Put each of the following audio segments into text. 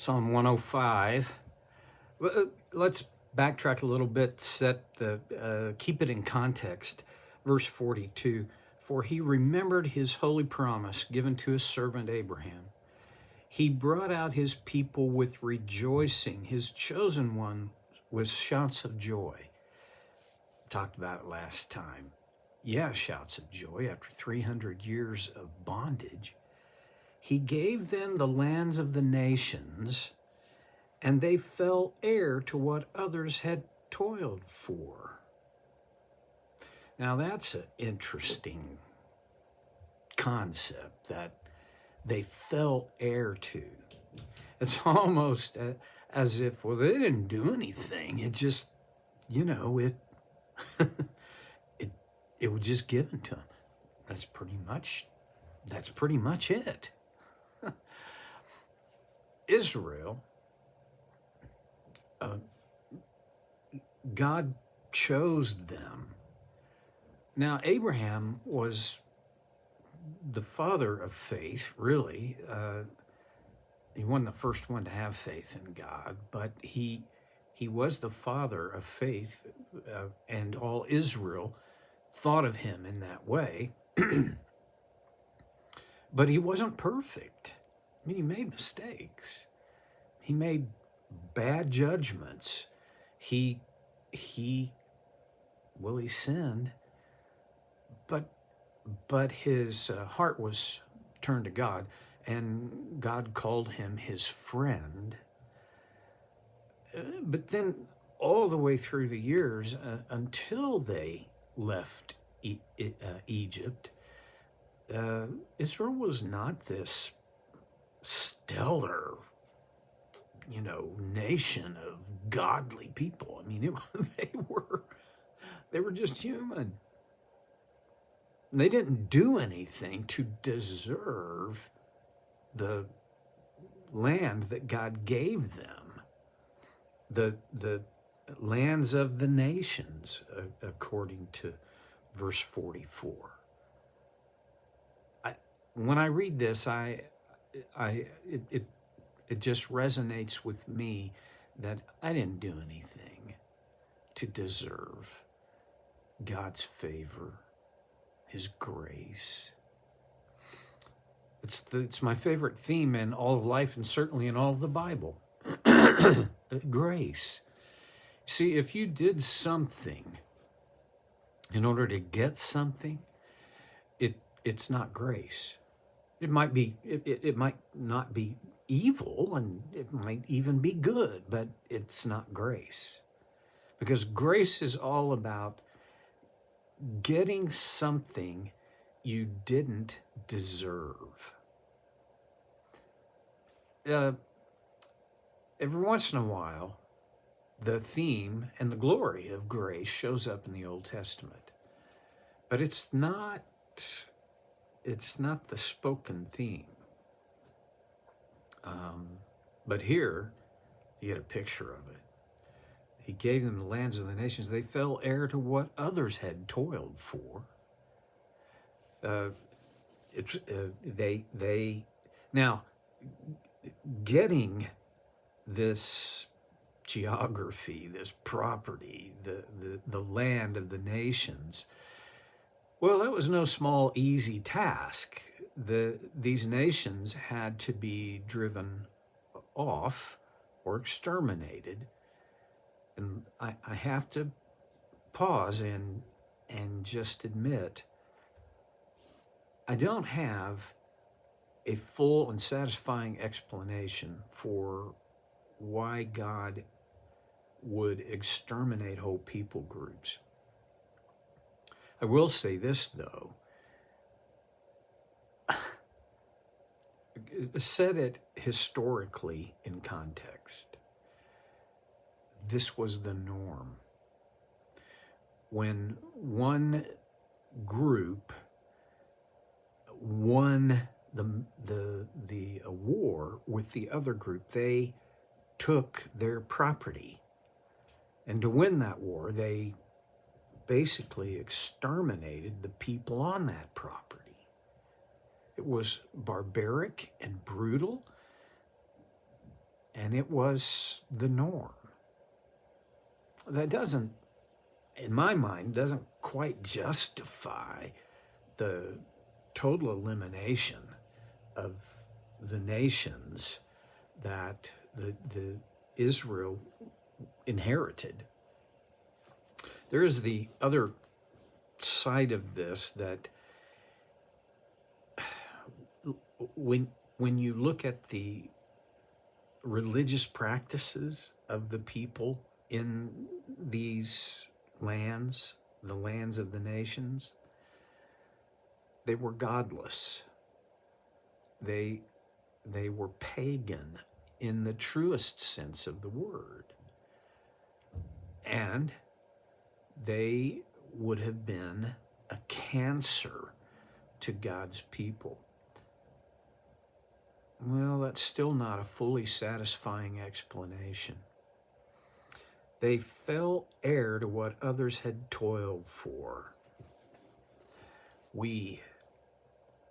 Psalm 105. Let's backtrack a little bit, keep it in context. Verse 42, for he remembered his holy promise given to his servant Abraham. He brought out his people with rejoicing, his chosen one with shouts of joy. Talked about it last time. Yeah, shouts of joy after 300 years of bondage. He gave them the lands of the nations, and they fell heir to what others had toiled for. Now that's an interesting concept, that they fell heir to. It's almost as if, well, they didn't do anything. It just, it it was just given to them. That's pretty much it. Israel, God chose them. Now, Abraham was the father of faith, really. He wasn't the first one to have faith in God, but he was the father of faith, and all Israel thought of him in that way. But he wasn't perfect. I mean, he made mistakes. He made bad judgments. He sinned, but his heart was turned to God, and God called him his friend. But then all the way through the years, until they left Egypt, Israel was not this stellar, nation of godly people. I mean, they were just human. They didn't do anything to deserve the land that God gave them, the lands of the nations, according to verse 44. When I read this, it just resonates with me that I didn't do anything to deserve God's favor, His grace. It's my favorite theme in all of life, and certainly in all of the Bible. Grace. See, if you did something in order to get something, it's not grace. It might be, it might not be evil, and it might even be good, but it's not grace. Because grace is all about getting something you didn't deserve. Every once in a while, the theme and the glory of grace shows up in the Old Testament, but it's not the spoken theme. But here, you get a picture of it. He gave them the lands of the nations. They fell heir to what others had toiled for. Now, getting this geography, this property, the land of the nations, well, that was no small, easy task. These nations had to be driven off or exterminated. And I have to pause and just admit, I don't have a full and satisfying explanation for why God would exterminate whole people groups. I will say this, though. Set it historically in context. This was the norm. When one group won the war with the other group, they took their property. And to win that war, they basically exterminated the people on that property. It was barbaric and brutal, and it was the norm. That doesn't, in my mind, doesn't quite justify the total elimination of the nations that the Israel inherited. There is the other side of this, that when you look at the religious practices of the people in these lands, the lands of the nations, they were godless. They were pagan in the truest sense of the word. And they would have been a cancer to God's people. Well, that's still not a fully satisfying explanation. They fell heir to what others had toiled for.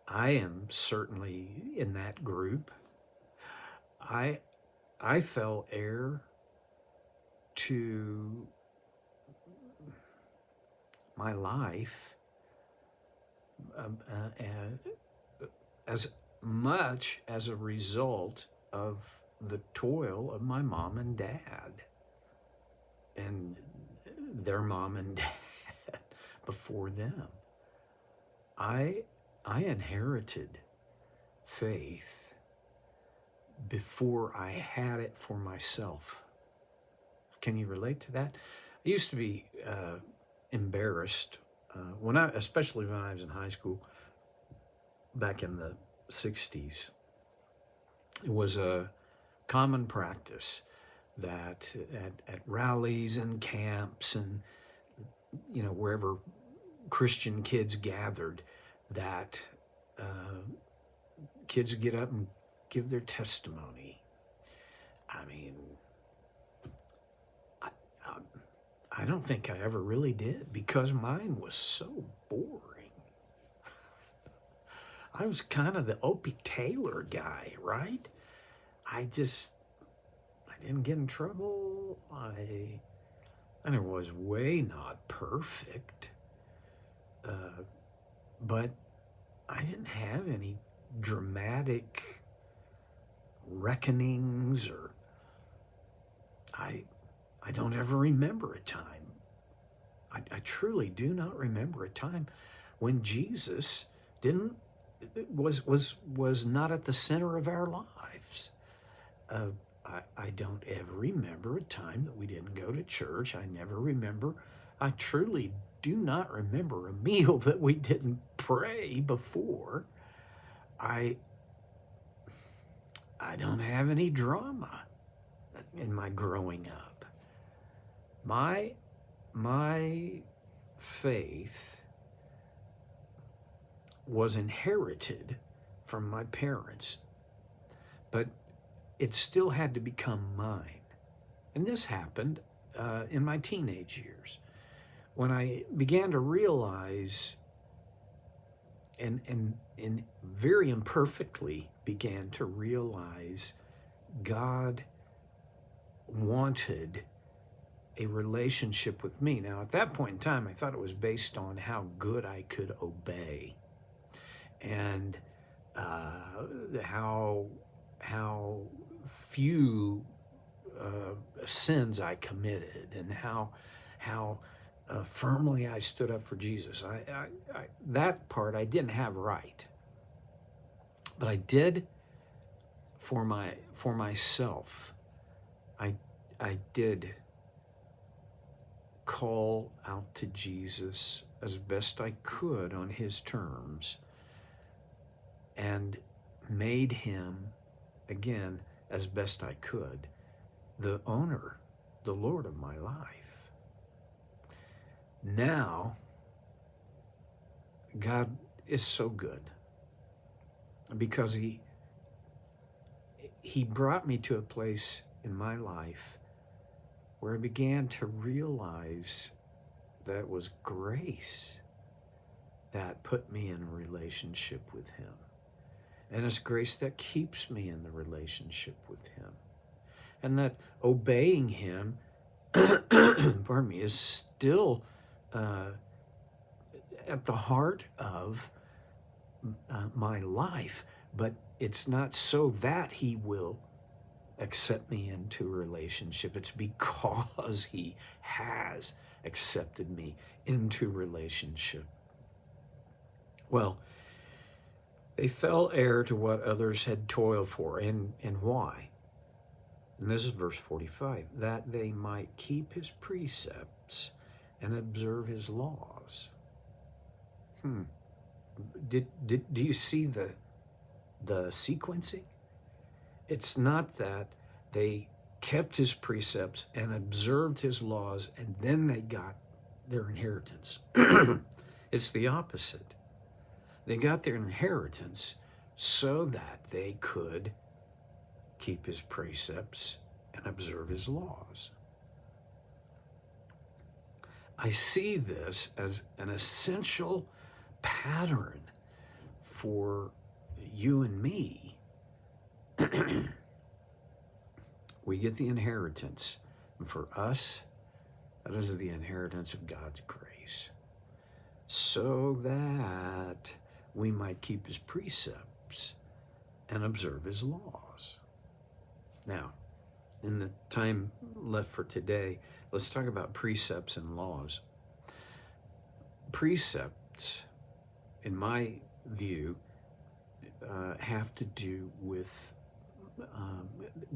I am certainly in that group. I fell heir to my life as much as a result of the toil of my mom and dad and their mom and dad before them. I inherited faith before I had it for myself. Can you relate to that? I used to be embarrassed especially when I was in high school back in the 60s. It was a common practice that at rallies and camps and wherever Christian kids gathered, that kids would get up and give their testimony. I mean, I don't think I ever really did, because mine was so boring. I was kind of the Opie Taylor guy, right? I didn't get in trouble. I was way not perfect. But I didn't have any dramatic reckonings, or I don't ever remember a time. I truly do not remember a time when Jesus was not at the center of our lives. I don't ever remember a time that we didn't go to church. I truly do not remember a meal that we didn't pray before. I don't have any drama in my growing up. My faith was inherited from my parents, but it still had to become mine. And this happened in my teenage years, when I began to realize, and very imperfectly began to realize, God wanted a relationship with me. Now, at that point in time, I thought it was based on how good I could obey, and how few sins I committed, and how firmly I stood up for Jesus. That part I didn't have right, but I did for myself. I did call out to Jesus as best I could on his terms, and made him, again, as best I could, the owner, the Lord of my life. Now, God is so good, because he brought me to a place in my life where I began to realize that it was grace that put me in a relationship with him. And it's grace that keeps me in the relationship with him. and that obeying him, pardon me, is still at the heart of my life, but it's not so that he will accept me into a relationship. It's because he has accepted me into relationship. Well, they fell heir to what others had toiled for. And why? And this is verse 45, that they might keep his precepts and observe his laws. Do you see the sequencing? It's not that they kept his precepts and observed his laws and then they got their inheritance. It's the opposite. They got their inheritance so that they could keep his precepts and observe his laws. I see this as an essential pattern for you and me. We get the inheritance. And for us, that is the inheritance of God's grace. So that we might keep his precepts and observe his laws. Now, in the time left for today, let's talk about precepts and laws. Precepts, in my view, have to do with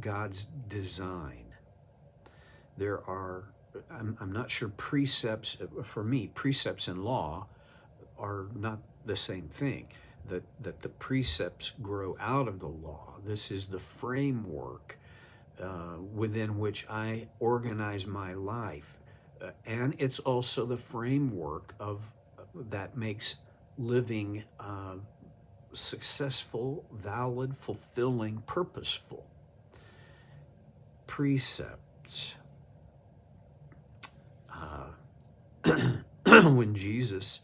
God's design. There are, I'm not sure precepts, for me, precepts and law are not the same thing. That the precepts grow out of the law. This is the framework within which I organize my life. And it's also the framework that makes living successful, valid, fulfilling, purposeful. Precepts. When Jesus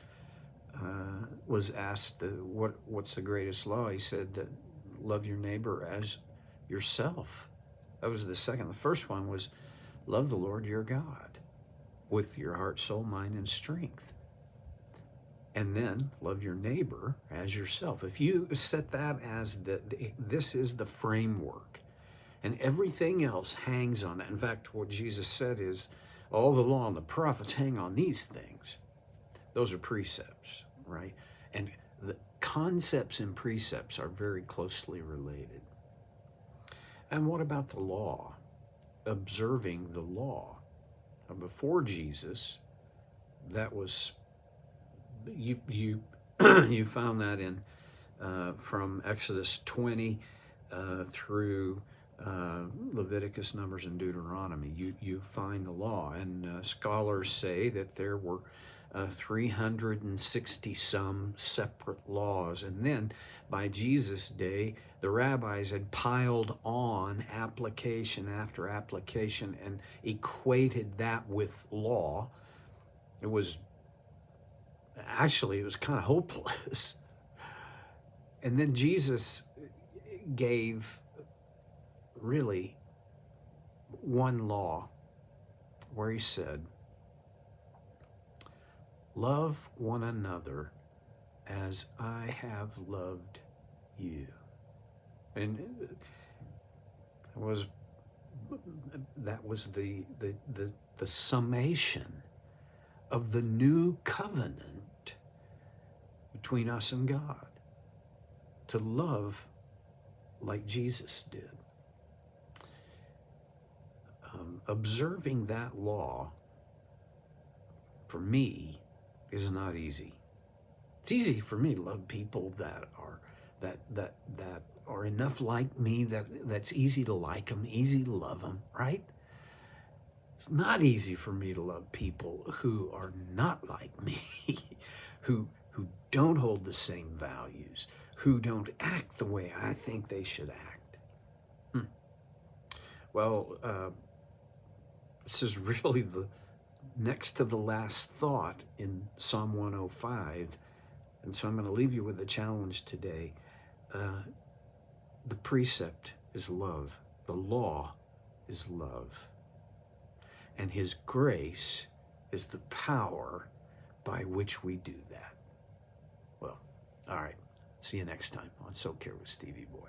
was asked, what's the greatest law? He said, love your neighbor as yourself. That was the second. The first one was, love the Lord your God with your heart, soul, mind, and strength. And then love your neighbor as yourself. If you set that as this is the framework, and everything else hangs on that. In fact, what Jesus said is, all the law and the prophets hang on these things. Those are precepts, right? And the concepts and precepts are very closely related. And what about the law? Observing the law. Now, before Jesus, that was, you you found that in from Exodus 20 through Leviticus, Numbers, and Deuteronomy. You find the law, and scholars say that there were 360 some separate laws, and then by Jesus' day the rabbis had piled on application after application and equated that with law. It was kind of hopeless. And then Jesus gave really one law where he said, love one another as I have loved you. And that was the summation of the new covenant between us and God, to love like Jesus did. Observing that law, for me, is not easy. It's easy for me to love people that are enough like me that's easy to like them, easy to love them, right? It's not easy for me to love people who are not like me, who don't hold the same values, who don't act the way I think they should act. Well, this is really the next to the last thought in Psalm 105, and so I'm going to leave you with a challenge today. The precept is love. The law is love. And his grace is the power by which we do that. Well, all right. See you next time on So Care with Stevie Boy.